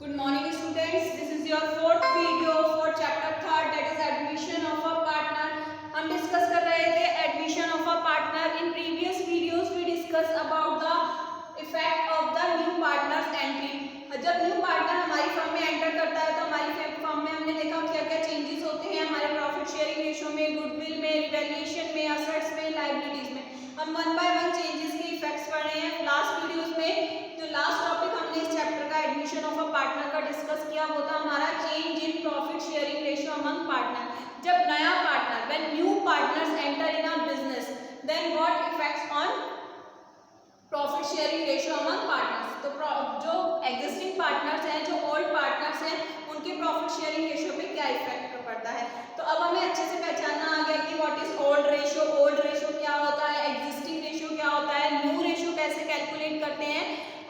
Good morning students. This is your fourth video for chapter third, that is admission of a partner. हम discuss कर रहे थे admission of a partner. In previous videos we discuss about the effect of the new partners entry. जब new partner हमारी firm में enter करता है तो हमारी फर्म में हमने देखा क्या क्या चेंजेस होते हैं हमारे प्रॉफिट शेयरिंग रेशो में, गुडविल में, रिवैल्यूएशन में, असेट्स में, लायबिलिटीज में. हम वन बाय वन चेंजेस के इफेक्ट्स पढ़ रहे हैं. लास्ट वीडियोस में जो लास्ट टॉपिक हमने इस चैप्टर का एडमिशन ऑफ अ पार्टनर का डिस्कस किया वो था हमारा change in profit sharing ratio among partner. जब नया partner, when new partners enter in a business, then what effects on profit sharing ratio among partners. तो जो एग्जिस्टिंग पार्टनर्स हैं, जो ओल्ड पार्टनर्स हैं, उनके प्रॉफिट शेयरिंग रेशियो पे क्या इफेक्ट पड़ता है. तो अब हमें अच्छे से पहचानना आ गया कि what is old ratio. Old ratio क्या होता है, एग्जिस्टिंग रेशियो क्या होता है, न्यू रेशियो कैसे कैलकुलेट करते हैं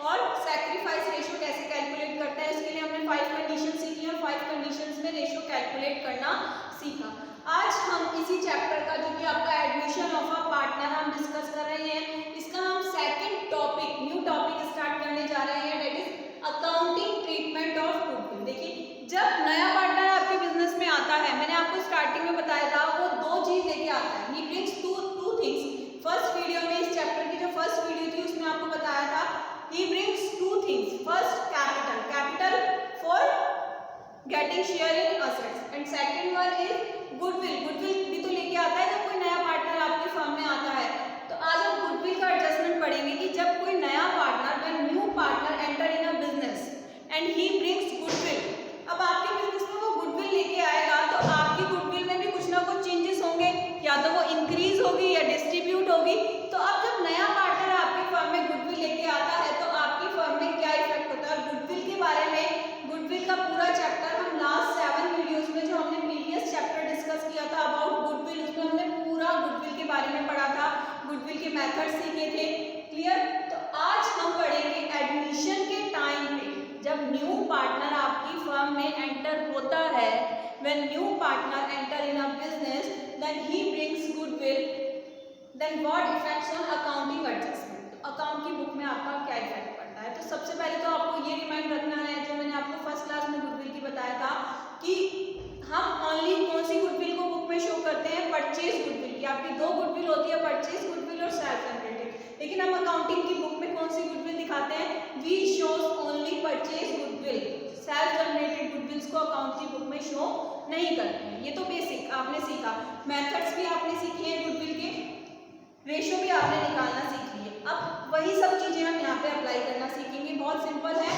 और सैक्रिफाइस रेशियो कैसे कैलकुलेट करते हैं. इसके लिए हमने 5 कंडीशन सीखी और 5 कंडीशंस में रेशियो कैलकुलेट करना सीखा. आज हम इसी चैप्टर का जो कि आपका एडमिशन ऑफ अ पार्टनर हम डिस्कस कर रहे हैं, इसका हम second topic, new topic start करने जा रहे हैं, that is accounting treatment of goodwill. देखिए, जब नया पार्टनर आपके बिजनेस में आता है, मैंने आपको स्टार्टिंग में बताया था, वो दो चीज लेके आता है. He brings two things. First video में, इस चैप्टर की जो फर्स्ट वीडियो थी उसमें आपको बताया था, he brings two things. First, capital for getting share in assets, and second one is goodwill. goodwill भी तो लेके आता है जब कोई नया पार्टनर आपकी फर्म में आता है. तो आज हम goodwill का एडजस्टमेंट पढ़ेंगे कि जब कोई नया partner, when new partner enter in a business and he brings goodwill, अब आपके बिजनेस में वो goodwill लेके आएगा तो आपकी goodwill में भी कुछ ना कुछ चेंजेस होंगे, या तो वो इंक्रीज होगी या डिस्ट्रीब्यूट होगी. तो अब जब नया पार्टनर आपकी फर्म में गुडविल लेके आता है तो आपकी फर्म में क्या इफेक्ट होता है. गुडविल के बारे में, गुडविल का पूरा चैप्टर हम लास्ट 7 वीडियोस में जो हमने प्रीवियस चैप्टर डिस्कस किया था अबाउट गुडविल, उसमें हमने पूरा गुडविल के बारे में पढ़ा था, गुडविल के मेथड सीखे थे. क्लियर. तो आज हम पढ़ेंगे एडमिशन के टाइम पे, जब न्यू पार्टनर आपकी फर्म में एंटर होता है, when new partner enter in a business, then he brings goodwill, then what effects on accounting adjustment. तो अकाउंट की बुक में आपका क्या इफेक्ट पड़ता है. तो सबसे पहले तो आपको ये रिमाइंड रखना है, जो मैंने आपको फर्स्ट क्लास में गुडविल की बताया था, कि हम ओनली कौन सी गुडविल को बुक में शो करते हैं, परचेज गुडविल की. आपकी दो गुडविल होती है, परचेज गुडविल और सेल्फ जनरेटेड. लेकिन हम अकाउंटिंग की बुक में कौन सी गुडविल दिखाते हैं, V shows only purchase goodwill. Self generated गुडविल्स को अकाउंट की बुक में शो नहीं करते हैं. ये तो बेसिक आपने सीखा. मेथड्स भी आपने सीखे हैं गुडविल के, रेशियो भी आपने निकालना सीख लिए. अब वही सब चीजें हम यहाँ पे अप्लाई करना सीखेंगे. बहुत सिंपल है.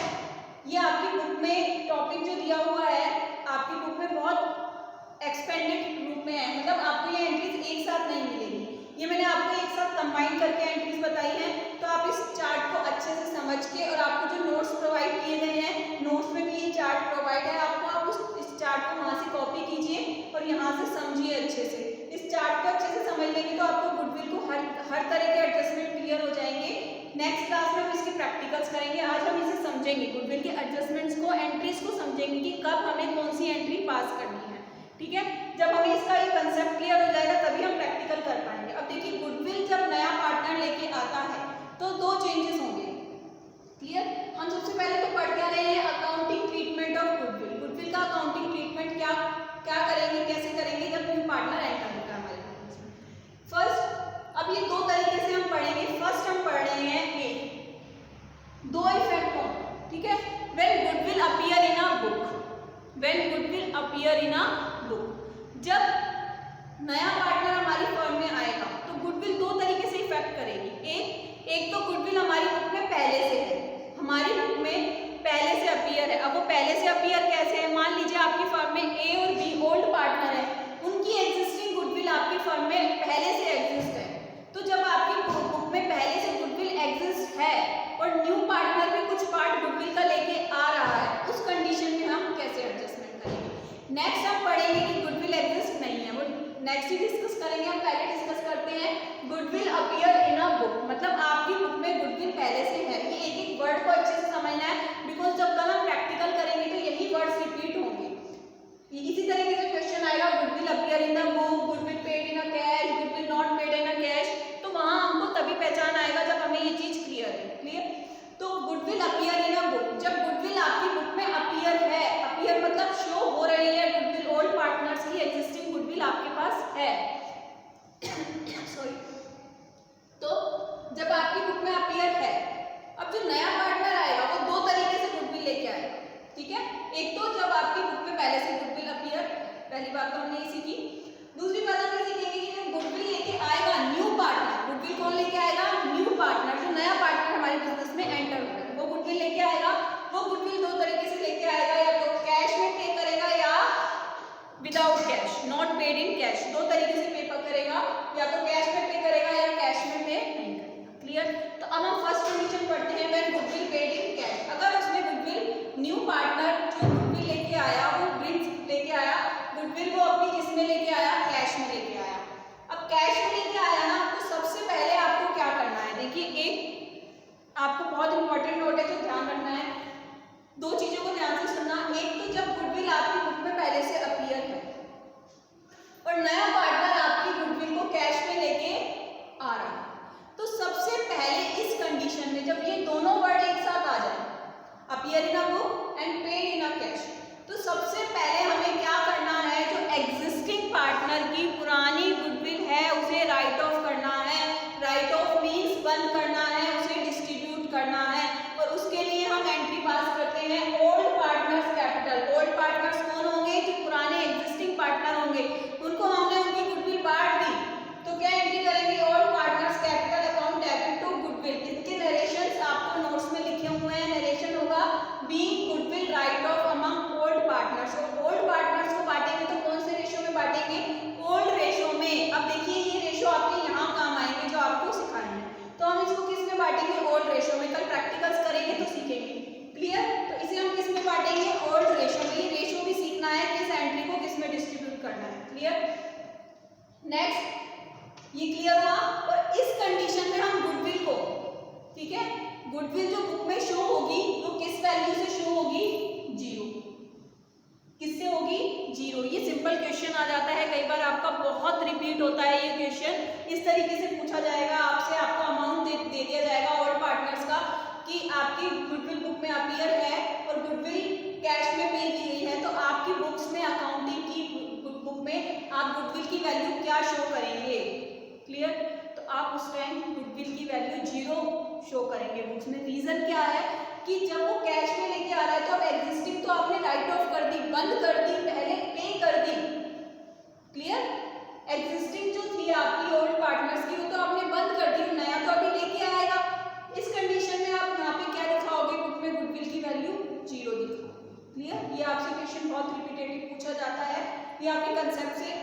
ये आपकी बुक में टॉपिक जो दिया हुआ है, आपकी बुक में बहुत एक्सपेंडेड रूप में है, मतलब आपको ये एंट्रीज एक साथ नहीं मिलेगी. ये मैंने आपको एक साथ कंबाइन करके एंट्रीज बताई हैं. तो आप इस चार्ट को अच्छे से समझ के, और आपको जो नोट्स प्रोवाइड किए गए हैं, नोट्स में भी ये चार्ट प्रोवाइड है आपको, आप इस चार्ट को वहाँ से कॉपी कीजिए और यहाँ से समझिए अच्छे से. इस चार्ट को अच्छे से समझ लेंगे तो आपको गुडविल को हर तरह के एडजस्टमेंट क्लियर हो जाएंगे. नेक्स्ट क्लास में हम इसके प्रैक्टिकल्स करेंगे. आज हम इसे समझेंगे, गुडविल के एडजस्टमेंट्स को, एंट्रीज को समझेंगे कि कब हमें कौन सी एंट्री पास करनी है. ठीक है. जब हमें इसका ये कंसेप्ट क्लियर हो जाएगा तभी हम प्रैक्टिकल कर पाएंगे. अब देखिए, गुडविल जब नया पार्टनर लेके आता है तो दो चेंजेस होंगे. क्लियर. हम सबसे पहले तो पढ़ के आ रहे हैं accounting treatment of goodwill. Goodwill का अकाउंटिंग ट्रीटमेंट क्या करेंगे, कैसे करेंगे जब न्यू पार्टनर एंटर होगा हमारे बिजनेस में. फर्स्ट, अब ये दो तरीके से हम पढ़ेंगे. फर्स्ट हम पढ़ रहे हैं ए, दो इफेक्ट हो. ठीक है. When goodwill appear in a book, when goodwill appear in a book, जब नया पार्टनर हमारी फर्म में आएगा तो गुडविल दो तरीके से इफेक्ट करेगी. एक तो गुडविल हमारी बुक में पहले से है, हमारी बुक में पहले से अपीयर है. अब वो पहले से अपीयर कैसे है, मान लीजिए आपकी फर्म में ए और बी ओल्ड पार्टनर है, उनकी एग्जिस्टिंग गुडविल आपकी फर्म में पहले से एग्जिस्ट है. तो जब आपकी बुक में पहले से गुडविल एग्जिस्ट है और न्यू पार्टनर भी कुछ पार्ट गुडविल का लेके आ रहा है, उस कंडीशन में हम कैसे एडजस्टमेंट करेंगे. नेक्स्ट हम पढ़ेंगे कि गुडविल एग्जिस्ट नहीं है, वो नेक्स्ट ही डिस्कस करेंगे. हम पहले डिस्कस करते हैं goodwill appear in a book, मतलब आपकी बुक में गुडविल पहले से है. ये एक एक वर्ड को अच्छे से समझना है, बिकॉज जब कल हम प्रैक्टिकल करेंगे तो यही वर्ड्स रिपीट होंगे. इसी तरीके से क्वेश्चन आएगा, goodwill appear in the book, goodwill paid in a cash, goodwill not paid in a cash. तो वहां हमको तभी पहचान आएगा जब हमें ये चीज क्लियर है. क्लियर. तो goodwill appear in a book, जब गुडविल आपकी बुक में जो नया पार्टनर आएगा वो दो तरीके से गुडविल लेके आएगा, ठीक है। एक तो जब आपकी बुक में पहले से गुडविल अपीयर, पहली बात तो हमने ये सीखी। दूसरी बात हम ये सीखेंगे कि जब गुडविल लेके आएगा न्यू पार्टनर, गुडविल कौन लेके आएगा? न्यू पार्टनर, जो नया पार्टनर हमारे बिजनेस में एंटर होगा वो गुडविल लेके आएगा। वो गुडविल दो तरीके से लेके आएगा, या तो कैश में पे करेगा या without cash, not paid in cash, दो तरीके से पे करेगा, या तो कैश में पे करेगा या कैश में पे नहीं करेगा। क्लियर? तो अब हम फर्स्ट कंडीशन पढ़ते हैं, when goodwill paid in cash. अगर उसने गुडविल न्यू पार्टनर जो गुडविल लेके आया वो ब्रिंग्स लेके आया गुडविल, वो अपनी किस में लेके आया? कैश में लेके आया। अब कैश में लेके आया ना, तो सबसे पहले आपको क्या करना है? देखिए, एक आपको बहुत इंपॉर्टेंट नोट है जो ध्यान रखना है, दो चीजों को ध्यान से सुनना। एक तो जब गुडविल आपकी बुक में पहले से अपीयर है और नया पार्टनर आपकी गुडविल को कैश में लेके आ रहा है, तो सबसे पहले इस कंडीशन में जब ये दोनों वर्ड एक साथ आ जाए, appear in a book and paid in a cash, तो सबसे पहले हमें क्या करना है? जो एग्जिस्टिंग पार्टनर की पुरानी गुडविल है उसे राइट ऑफ करना है। राइट ऑफ मीन्स बंद करना है, उसे डिस्ट्रीब्यूट करना है, और उसके लिए हम एंट्री पास करते हैं old partners capital. Old partners कौन होंगे? जो पुराने एग्जिस्टिंग पार्टनर होंगे, उनको हमने उनकी गुडविल बांट दी, तो क्या एंट्री करेंगे? Old partners capital account debit to goodwill. इसके नरेशंस आपको नोट्स में लिखे हुए हैं, नरेशन होगा being goodwill write off among old partners. Old partners को बांटेंगे तो कौन से रेशो में बांटेंगे? ओल्ड रेशो में। अब देखिए, ये रेशो आपके यहाँ काम आएंगे जो आपको सिखाएंगे, तो हम इसको किस में बांटेंगे? ओल्ड रेशो में। कल प्रैक्टिकल्स करेंगे तो सीखेंगे। क्लियर? तो इसे हम किस में बांटेंगे? ओल्ड रेशो में। ये रेशो भी सीखना है, किस एंट्री को किस में डिस्ट्रीब्यूट करना है। क्लियर? नेक्स्ट, ये क्लियर हुआ। और इस कंडीशन में हम गुडविल को, ठीक है, गुडविल जो बुक में शो होगी वो किस वैल्यू से शो होगी? जीरो। किससे होगी? जीरो। ये सिंपल क्वेश्चन आ जाता है, कई बार आपका बहुत रिपीट होता है ये क्वेश्चन। इस तरीके से पूछा जाएगा आपसे, आपको अमाउंट दे दिया जाएगा ओल्ड पार्टनर्स का कि आपकी गुडविल बुक में अपीयर है और गुडविल कैश में पे की गई है, तो आपकी बुक्स में, अकाउंटिंग की बुक में आप गुडविल की वैल्यू क्या शो करेंगे? क्लियर? तो आप उस टाइम गुडविल की वैल्यू जीरो शो करेंगे बुक्स में। रीजन क्या है कि जब वो कैश में लेके आ रहा है तो अब एग्जिस्टिंग तो आपने राइट ऑफ कर दी, बंद कर दी, पहले पे कर दी। क्लियर? एग्जिस्टिंग जो थी आपकी ओल्ड पार्टनर्स की, वो तो आपने बंद कर दी, नया तो अभी लेके आएगा। इस कंडीशन में आप यहाँ पे क्या दिखाओगे? बुक में गुडविल की वैल्यू जीरो दिखाओगे। क्लियर? ये आपसे क्वेश्चन बहुत रिपीटेटिव पूछा जाता है, ये आपके कंसेप्ट से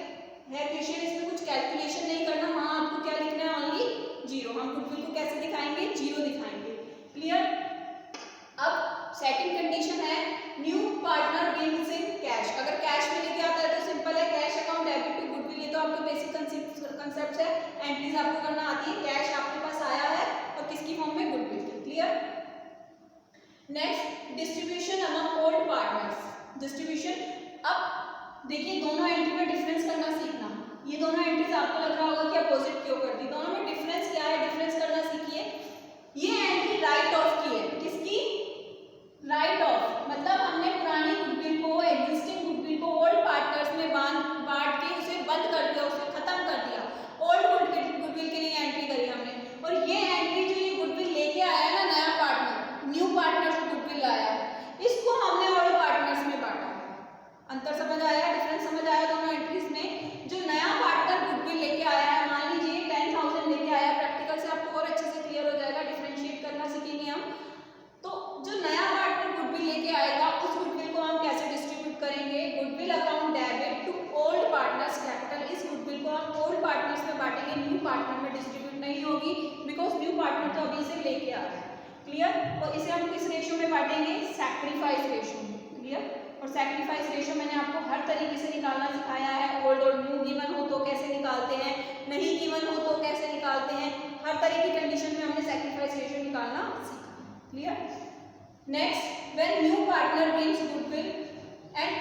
है क्वेश्चन, इसमें कुछ कैलकुलेशन नहीं करना। हाँ, आपको क्या लिखना है? Only zero. हम गुडविल को कैसे दिखाएंगे? जीरो दिखाएंगे। क्लियर? अब सेकंड कंडीशन है new partner brings in cash. अगर कैश में लेके आता है तो सिंपल है, cash account debit to goodwill. ये तो आपके बेसिक कंसेप्ट है, एंट्रीज आपको करना आती है। कैश आपके पास आया है और किसकी फॉर्म में? गुडविल की। Clear? Next, distribution among old partners. Distribution, अब देखिए दोनों एंट्री में डिफरेंस करना सीखना। ये दोनों एंट्रीज आपको लग रहा होगा कि अपोजिट क्यों कर दी, दोनों में डिफरेंस क्या है? डिफरेंस करना सीखिए। ये एंट्री राइट ऑफ की है, किसकी? राइट ऑफ, मतलब हमने पुरानी गुडविल को, एग्जिस्टिंग गुडविल को ओल्ड पार्टनर्स में बांट के उसे बंद कर दिया, उसे खत्म कर दिया। ओल्ड गुडविल के लिए एंट्री करी हमने, और ये एंट्री जो ये गुडविल लेके आया ना नया पार्टनर, न्यू पार्टनर जो गुडविल लाया है, इसको हमने ओल्ड पार्टनर्स में बांटा। अंतर समझ आया? डिफरेंस समझ आया दोनों एंट्रीज में? जो नया पार्टनर गुडविल लेके आया है, मान लीजिए 10,000 लेके आया, प्रैक्टिकल से आपको और अच्छे से क्लियर हो जाएगा, डिफरेंशिएट करना सीखेंगे हम। तो जो नया पार्टनर गुडविल लेके आएगा उस गुडविल को हम कैसे डिस्ट्रीब्यूट करेंगे? Goodwill account debit to old partners capital. इस गुडविल को हम ओल्ड पार्टनर्स में बांटेंगे, न्यू पार्टनर में डिस्ट्रीब्यूट नहीं होगी, बिकॉज न्यू पार्टनर तो अभी से लेके आ रहा है। क्लियर? और इसे हम किस रेशियो में बांटेंगे? सैक्रिफाइस रेशियो में। क्लियर? और सैक्रिफाइस रेशियो मैंने आपको हर तरीके से निकालना सिखाया है। ओल्ड और न्यू गिवन हो तो कैसे निकालते हैं, नहीं गिवन हो तो कैसे निकालते हैं, हर तरह की कंडीशन में हमने सैक्रिफाइस रेशियो निकालना सीखा। Clear? Next, when new partner brings goodwill and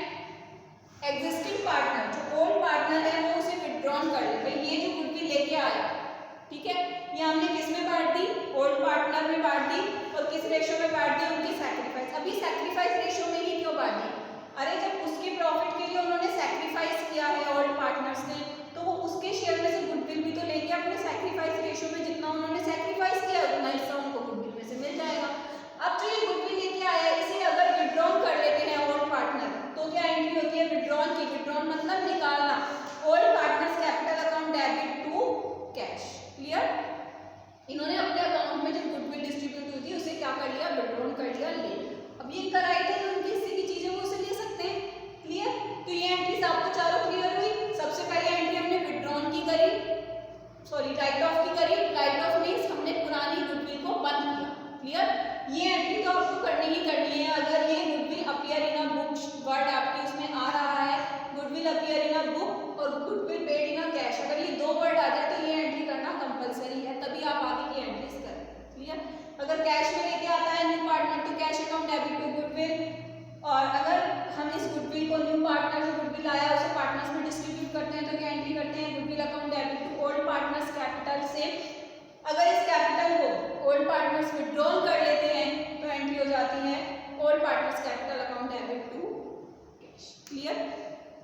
existing partner, जो ओल्ड पार्टनर है वो उसे विथड्रॉन कर ले। भाई ये जो गुडविल लेके आया, ठीक है, ये हमने किस में बांट दी? ओल्ड पार्टनर में बांट दी। और किस रेशियो में बांट दी? उनके सैक्रिफाइस। अभी सैक्रिफाइस रेशियो में ही क्यों बांट दी? अरे जब उसके प्रॉफिट के लिए उन्होंने सैक्रिफाइस किया है ओल्ड पार्टनर्स ने, तो वो उसके शेयर में से गुडविल भी तो लेंगे अपने सैक्रिफाइस रेशियो में। जितना उन्होंने सैक्रिफाइस किया उतना हिस्सा उनको गुडविल में से मिल जाएगा। Appear in a book, word आपके उसमें आ रहा है goodwill appear in a book और goodwill paid in a cash, अगर ये दो वर्ड आ जाए तो ये एंट्री करना कंपलसरी है, तभी आप आगे की एंट्रीज करें। क्लियर? अगर कैश में लेके आता है न्यू पार्टनर तो cash account debit to goodwill, और अगर हम इस गुडविल को न्यू पार्टनर जो गुडविल आया उसे पार्टनर्स में डिस्ट्रीब्यूट करते हैं तो क्या एंट्री करते हैं goodwill account debit to old partners capital से। अगर इस कैपिटल को ओल्ड पार्टनर्स विड्रॉल कर लेते हैं तो एंट्री हो जाती है old partners capital account debit to cash. Clear?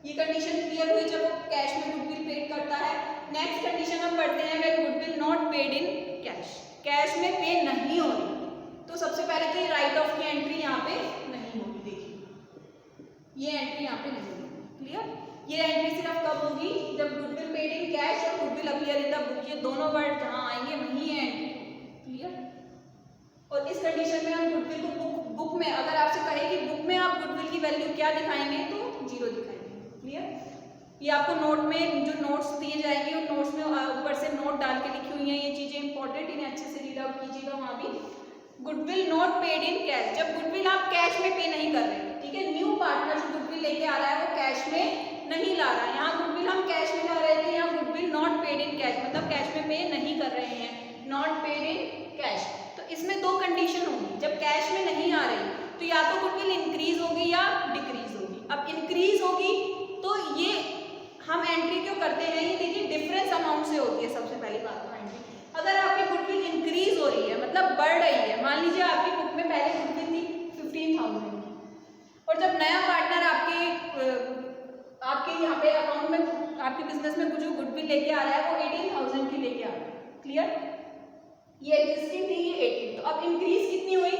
ये कंडीशन क्लियर हुई जब वो कैश में गुडविल पेड करता है। नेक्स्ट कंडीशन हम पढ़ते हैं when goodwill not paid in cash, cash में पे नहीं हो रही, तो सबसे पहले तो राइट ऑफ की एंट्री यहाँ पे नहीं होगी। देखिए ये एंट्री यहाँ पे नहीं होगी। क्लियर? ये एंट्री सिर्फ कब होगी जब गुडविल पेड इन कैश और goodwill appear in the book, ये दोनों वर्ड जहाँ आएंगे वही है एंट्री। क्लियर? और इस कंडीशन में हम गुडविल को बुक में, अगर आपसे कहे कि बुक में आप गुडविल की वैल्यू क्या दिखाएंगे तो 0 दिखाएंगे। क्लियर? ये आपको नोट में जो नोट्स दिए जाएंगे उन नोट्स में ऊपर से नोट डाल के लिखी हुई हैं ये चीजें इंपॉर्टेंट, इन्हें अच्छे से रीड आउट कीजिएगा। वहाँ भी goodwill not paid in cash, जब गुडविल आप कैश में पे नहीं कर रहे हैं, ठीक है, न्यू पार्टनर जो गुडविल लेके आ रहा है वो कैश में नहीं ला रहा है, यहाँ गुडविल हम कैश में ला रहे थे, यहाँ goodwill not paid in cash मतलब कैश में पे नहीं कर रहे हैं, नॉट पेड इन कैश। तो इसमें दो कंडीशन होंगी, जब कैश में नहीं आ रही तो या तो गुडविल इंक्रीज होगी या डिक्रीज होगी। अब इंक्रीज होगी तो ये हम एंट्री क्यों करते हैं, ये देखिए डिफरेंस अमाउंट से होती है सबसे पहली बात तो एंट्री। अगर आपकी गुडविल इंक्रीज हो रही है मतलब बढ़ रही है, मान लीजिए आपकी बुक में पहले गुडविल थी 15,000 की और जब नया पार्टनर आपके यहाँ पे अकाउंट में आपके बिजनेस में जो गुडविल लेके आ रहा है वो 18,000 की लेके आ रहा है। क्लियर? ये एग्जिस्टिंग थी ये 18, तो अब इंक्रीज कितनी हुई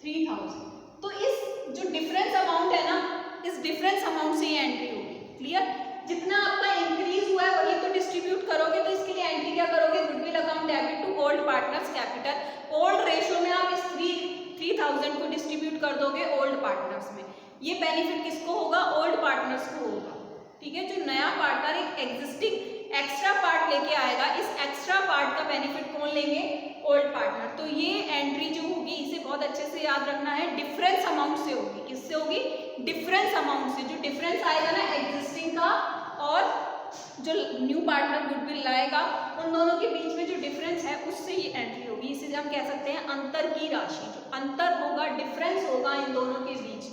3,000, तो इस जो डिफरेंस अमाउंट है ना इस डिफरेंस अमाउंट से ये एंट्री होगी। क्लियर? जितना आपका इंक्रीज हुआ है वही तो डिस्ट्रीब्यूट करोगे, तो इसके लिए एंट्री क्या करोगे goodwill account debit to old partners capital, old ratio में आप इस 3,000 को डिस्ट्रीब्यूट कर दोगे ओल्ड पार्टनर्स में। ये बेनिफिट किसको होगा, ओल्ड पार्टनर्स को होगा। ठीक है, जो नया पार्टनर एक एग्जिस्टिंग एक्स्ट्रा पार्ट लेके आएगा, इस एक्स्ट्रा पार्ट का बेनिफिट कौन लेंगे, ओल्ड पार्टनर। तो ये एंट्री जो होगी इसे बहुत अच्छे से याद रखना है, डिफरेंस अमाउंट से होगी। किससे होगी, डिफरेंस अमाउंट से। जो डिफरेंस आएगा ना एग्जिस्टिंग का और जो न्यू पार्टनर गुडविल लाएगा उन दोनों के बीच में जो डिफरेंस है उससे ये एंट्री होगी। इसे हम कह सकते हैं अंतर की राशि, जो अंतर होगा डिफरेंस होगा इन दोनों के बीच,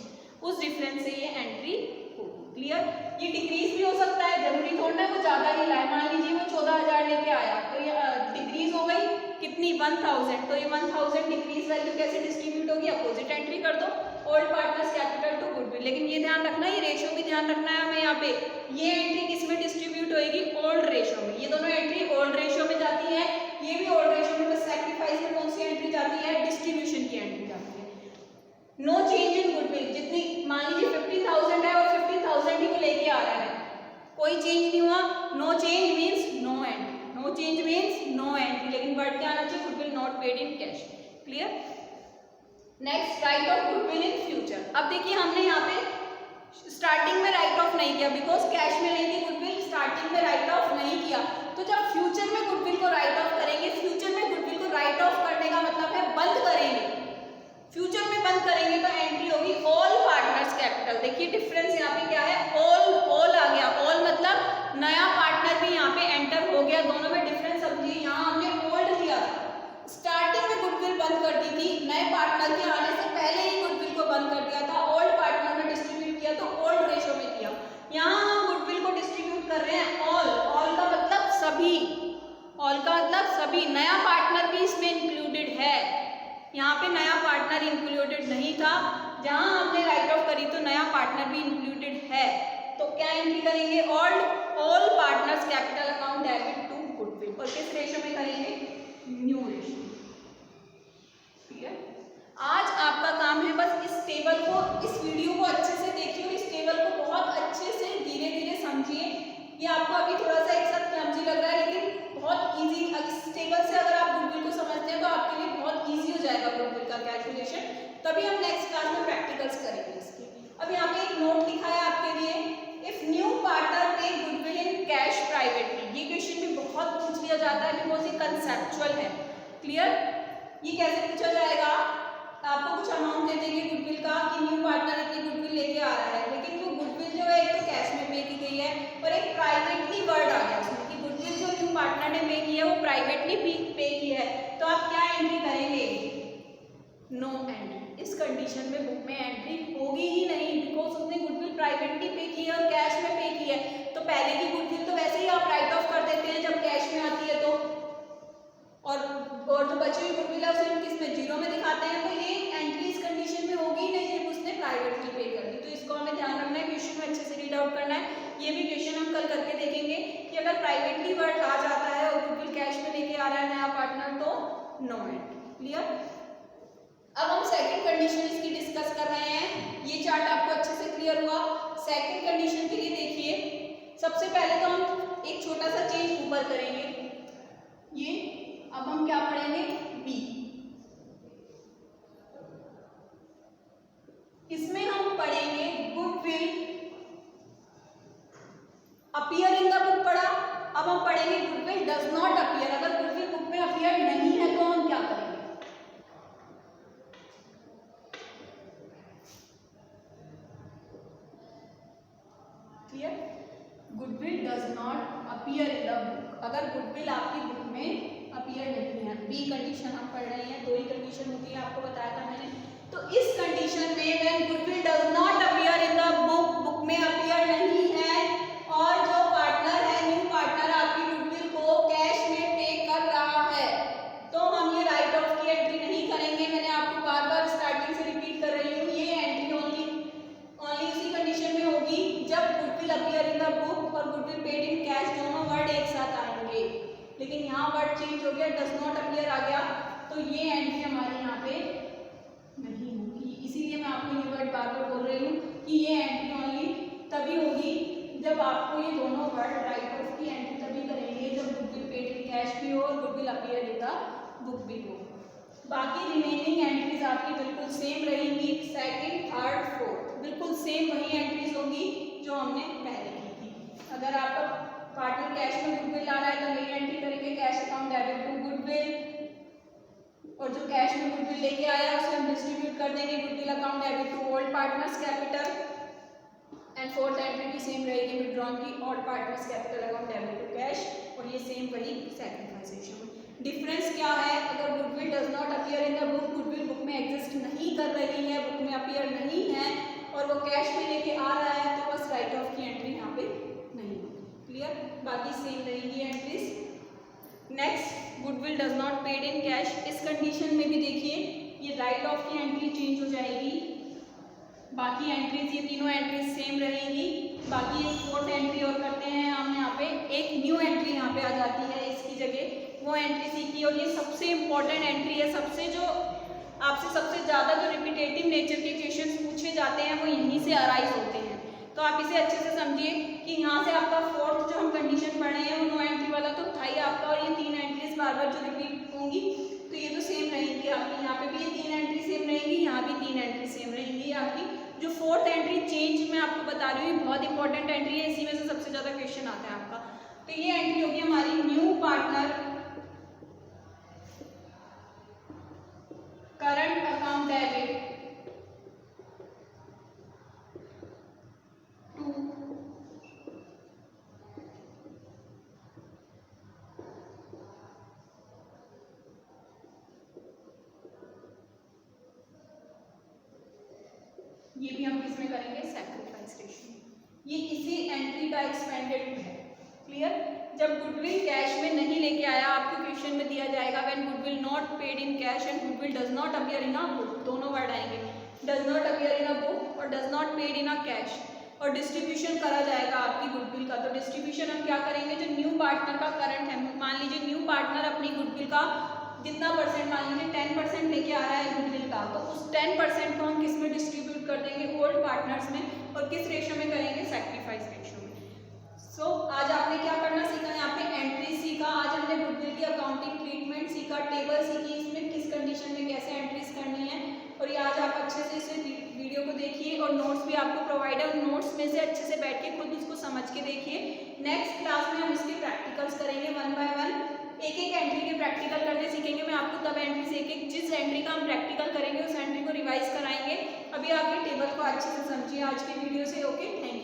उस डिफरेंस से ये एंट्री होगी। क्लियर? ये डिक्रीज भी हो सकता है, जरूरी थोड़ा ना वो ज्यादा ही लाए, मान लीजिए वो 14,000 लेके आया तो ये डिक्रीज हो गई कितनी 1,000, तो ये 1,000 डिक्रीज वैल्यू कैसे डिस्ट्रीब्यूट होगी, अपोजिट एंट्री कर दो old partners capital to goodwill. लेकिन ये ध्यान रखना, ये रेशो भी ध्यान रखना है हमें यहाँ पे, ये एंट्री किस में डिस्ट्रीब्यूट होगी, ओल्ड रेशो में। ये दोनों एंट्री ओल्ड रेशो में जाती है, ये भी ओल्ड रेशो में, बस सैक्रिफाइस में कौन सी एंट्री जाती है, डिस्ट्रीब्यूशन की एंट्री जाती है। नो चेंज इन गुडविल, जितनी मान लीजिए 15,000 है और 15,000 ही वो लेके आ रहा है, कोई चेंज नहीं हुआ, no change means no entry, no change means no entry, लेकिन वर्ड क्या आना चाहिए, goodwill not paid in cash. Clear? Next, write off goodwill in future. अब देखिए हमने यहाँ पे स्टार्टिंग में राइट ऑफ नहीं किया बिकॉज कैश में नहीं थी गुडविल, स्टार्टिंग में राइट ऑफ नहीं किया, तो जब फ्यूचर में गुडविल को राइट ऑफ करेंगे, फ्यूचर में गुडविल को राइट ऑफ करने का मतलब है बंद करेंगे, फ्यूचर में बंद करेंगे तो एंट्री होगी ऑल पार्टनर्स कैपिटल। देखिए डिफरेंस यहाँ पे क्या है, ऑल आ गया, ऑल मतलब नया पार्टनर भी यहाँ पे एंटर हो गया, दोनों में डिफरेंस समझिए। यहाँ हमने ओल्ड लिया था, स्टार्टिंग में गुडविल बंद कर दी थी, नए पार्टनर के आने से पहले ही गुडविल को बंद कर दिया था, ओल्ड पार्टनर में डिस्ट्रीब्यूट किया तो ओल्ड रेशो में किया। यहाँ हम गुडविल को डिस्ट्रीब्यूट कर रहे हैं ऑल का मतलब सभी, ऑल का मतलब सभी, नया पार्टनर भी इसमें इंक्लूडेड है, यहाँ पे नया पार्टनर इंक्लूडेड नहीं था, जहां हमने राइट ऑफ करी तो नया पार्टनर भी इंक्लूडेड है, तो क्या एंट्री करेंगे, all partners capital account debit to goodwill, और किस रेशो में करेंगे, न्यू रेशो। ठीक है, आज आपका काम है बस इस टेबल को, इस वीडियो को अच्छे से देखिए और इस टेबल को बहुत अच्छे से धीरे धीरे समझिए। ये आपको अभी थोड़ा सा एक साथ क्लमजी लग रहा है लेकिन बहुत इजी, इस टेबल से अगर आप गुडविल को समझते हैं तो आपके लिए बहुत इजी हो जाएगा गुडविल का कैलकुलेशन। तभी हम नेक्स्ट क्लास में प्रैक्टिकल्स करेंगे इसके। अब यहाँ पे एक नोट लिखा है आपके लिए, इफ न्यू पार्टनर पे गुडविल इन कैश प्राइवेटली, ये क्वेश्चन भी बहुत पूछ लिया जाता है बिकॉज ये कंसेप्चुअल है। क्लियर? ये कैसे पूछा जाएगा, आपको कुछ अमाउंट दे देंगे गुडविल का कि न्यू पार्टनर इतनी गुडविल लेके आ रहा है, लेकिन वो गुडविल जो है एक तो कैश में पे की गई है और एक प्राइवेटली वर्ड आ गया उसमें कि गुडविल जो न्यू पार्टनर ने पे की है वो प्राइवेटली पे की है, तो आप क्या एंट्री करेंगे? No entry. इस कंडीशन में बुक में एंट्री होगी ही नहीं, बिकॉज उसने गुडविल प्राइवेटली पे की है और कैश में पे की है। तो पहले की गुडविल तो वैसे ही आप राइट ऑफ कर देते हैं जब कैश में आती है तो, और जो बची हुई गुडविल है उसे हम किस में? जीरो में दिखाते हैं, तो ये एंट्री इस कंडीशन में होगी नहीं जब उसने प्राइवेटली पे कर दी। तो इसको हमें ध्यान रखना है, क्वेश्चन में अच्छे से रीड आउट करना है। ये भी क्वेश्चन हम कल करके देखेंगे कि अगर प्राइवेटली वर्ड आ जाता है और गुडविल कैश में लेके आ रहा है नया पार्टनर तो नो एंट्री। क्लियर? अब हम सेकंड कंडीशन इसकी डिस्कस कर रहे हैं। ये चार्ट आपको अच्छे से क्लियर हुआ। सेकंड कंडीशन के लिए देखिए, सबसे पहले तो हम एक छोटा सा चेंज ऊपर करेंगे। ये अब हम क्या पढ़ेंगे? बी। इसमें हम पढ़ेंगे goodwill appear in the book पढ़ा। अब हम पढ़ेंगे गुडविल डज नॉट अपीयर। अगर गुडविल बुक में अपीयर नहीं है तो हम क्या करेंगे? Clear? Goodwill does not appear in the book. अगर गुडविल आपकी बुक में अपीयर नहीं है, बी कंडीशन हम पढ़ रहे हैं, दो ही कंडीशन होती है, आपको बताया था मैंने। तो इस कंडीशन में when goodwill does not appear in the book, book में अपीयर नहीं है और जो पार्टनर है न्यू पार्टनर आपकी गुडविल को कैश में पे कर रहा है, तो हम ये राइट ऑफ की एंट्री नहीं करेंगे। मैंने आपको बार बार स्टार्टिंग से रिपीट कर रही हूँ, ये एंट्री ओनली उसी कंडीशन में होगी जब goodwill appear in the book और गुडविल पेड इन कैश दोनों वर्ड एक साथ आएंगे। लेकिन यहाँ वर्ड चेंज हो गया, डज नॉट अपीयर आ गया, तो ये एंट्री हमारे यहाँ पे नहीं होगी। इसीलिए मैं आपको ये वर्ड बार बार बोल रही हूँ कि ये एंट्री ओनली तभी होगी जब आपको ये दोनों वर्ड राइट ऑफ की एंट्री तभी करेंगे जब गुडविल पेड इन कैश भी हो और goodwill appear in the book भी हो। बाकी रिमेनिंग एंट्रीज आपकी बिल्कुल सेम रहेंगी। सेकंड, थर्ड, फोर्थ बिल्कुल सेम वही एंट्रीज होंगी जो हमने पहले की थी। अगर आपका पार्टनर कैश में गुडविल ला रहा है तो नई एंट्री करेंगे cash account debit to goodwill, और जो कैश में गुडविल लेके आया उसे हम डिस्ट्रीब्यूट कर देंगे goodwill account debit to old partners capital. And fourth entry भी सेम रहेगी, विड्रॉन की old partners capital account debit to cash, और ये सेम वही सैक्रिफाइसेशन। डिफरेंस क्या है? अगर goodwill does not appear in the book, goodwill book में एग्जिस्ट नहीं कर रही है, बुक में अपीयर नहीं है और वो कैश में लेके आ रहा है, तो बस राइट ऑफ की एंट्री यहाँ पे नहीं होगी। क्लियर? बाकी सेम रहेंगी entries. Next, goodwill does not paid in cash. इस कंडीशन में भी देखिए ये राइट ऑफ की एंट्री चेंज हो जाएगी, बाकी एंट्रीज ये तीनों एंट्रीज सेम रहेंगी। बाकी एक फोर्थ एंट्री और करते हैं हम यहाँ पे, एक न्यू एंट्री यहाँ पे आ जाती है इसकी जगह, वो एंट्री सीखी। और ये सबसे इंपॉर्टेंट एंट्री है, सबसे जो आपसे सबसे ज़्यादा जो रिपीटेटिव नेचर के क्वेश्चंस पूछे जाते हैं वो यहीं से अराइज होते हैं। तो आप इसे अच्छे से समझिए कि यहाँ से आपका फोर्थ जो हम कंडीशन पढ़ रहे हैं वो नो एंट्री वाला तो था ही आपका, और ये तीन एंट्रीज बार बार जो रिपीट होंगी तो ये तो सेम रहेंगी आपकी। यहाँ पे भी ये तीन एंट्री सेम रहेंगी, यहाँ भी तीन एंट्री सेम रहेंगी आपकी। जो फोर्थ एंट्री चेंज मैं आपको बता रही हूँ बहुत इंपॉर्टेंट एंट्री है, इसी में से सबसे ज़्यादा क्वेश्चन आता है आपका। तो ये एंट्री होगी हमारी new partner current account debit to ये भी हम किसमें करेंगे? Sacrifice ratio. ये इसी एंट्री का एक्सपेंडेड है। क्लियर? जब गुडविल कैश में नहीं लेके आया, आपको क्वेश्चन में दिया जाएगा when goodwill not paid in cash and goodwill does not appear in a book, दोनों वर्ड आएंगे, does not appear in a book और does not paid in a cash, और डिस्ट्रीब्यूशन करा जाएगा आपकी गुडविल का। तो डिस्ट्रीब्यूशन हम क्या करेंगे? जो न्यू पार्टनर का करंट है, मान लीजिए न्यू पार्टनर अपनी गुडविल का जितना परसेंट, मान लीजिए 10% लेके आ रहा है गुडविल का, तो उस 10% को हम किस में डिस्ट्रीब्यूट कर देंगे? ओल्ड पार्टनर्स में। और किस रेशियो में करेंगे? सैक्रिफाइस रेशियो में। सो आज आपने क्या करना सीखा? यहाँ पे एंट्री सीखा, आज हमने गुडविल की अकाउंटिंग ट्रीटमेंट सीखा, टेबल सीखी, इसमें किस कंडीशन में कैसे एंट्रीज करनी है, और ये आज आप अच्छे से इसे वीडियो को देखिए और नोट्स भी आपको प्रोवाइड है, उन नोट्स में से अच्छे से बैठ के खुद उसको समझ के देखिए। नेक्स्ट क्लास में हम इसके प्रैक्टिकल्स करेंगे वन बाय वन, एक एक एंट्री के प्रैक्टिकल करने सीखेंगे। मैं आपको तब एंट्रीज एक एक जिस एंट्री का हम प्रैक्टिकल करेंगे, उस एंट्री को रिवाइज कराएंगे। अभी आप ये टेबल को अच्छे से समझिए आज की वीडियो से। Okay, thank you.